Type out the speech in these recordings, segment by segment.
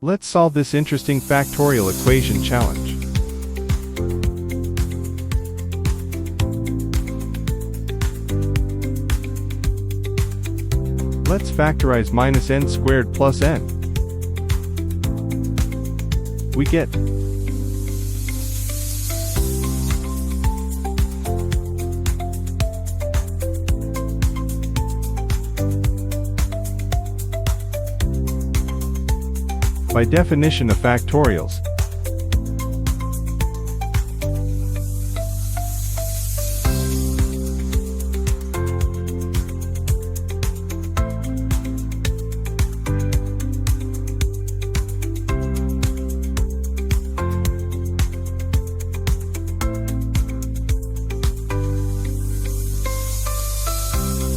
Let's solve this interesting factorial equation challenge. Let's factorize minus n squared plus n. We get by definition of factorials.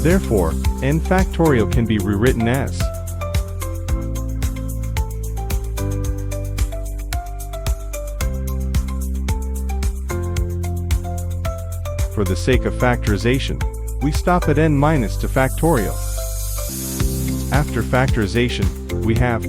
Therefore, n factorial can be rewritten as for the sake of factorization, we stop at n minus to factorial. After factorization, we have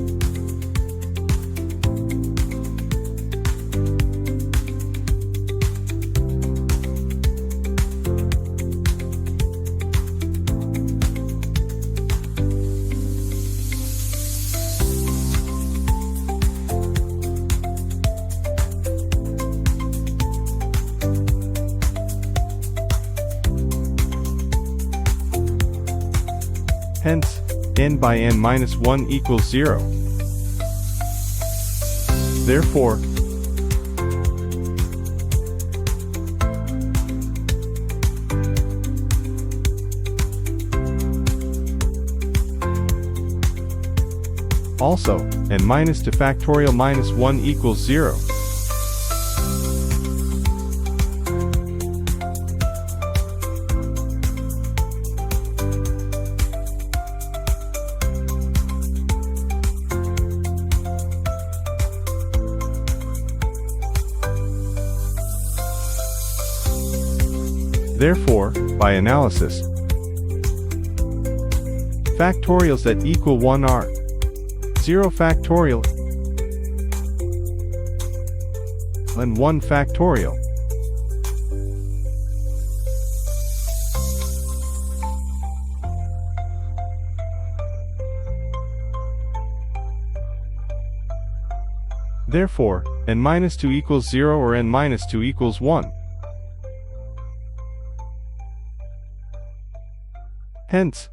hence, n by n minus 1 equals 0. Therefore, also, n minus to factorial minus 1 equals 0. Therefore, by analysis, factorials that equal 1 are 0 factorial and 1 factorial. Therefore, n minus 2 equals 0 or n minus 2 equals 1. Hence,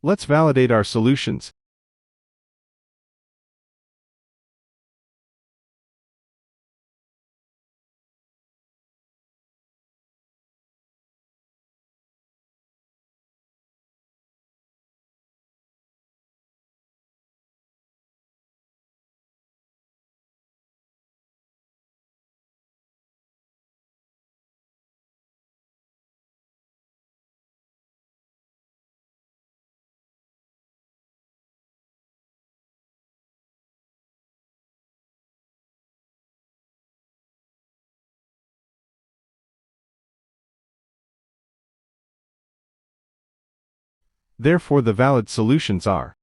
let's validate our solutions. Therefore, the valid solutions are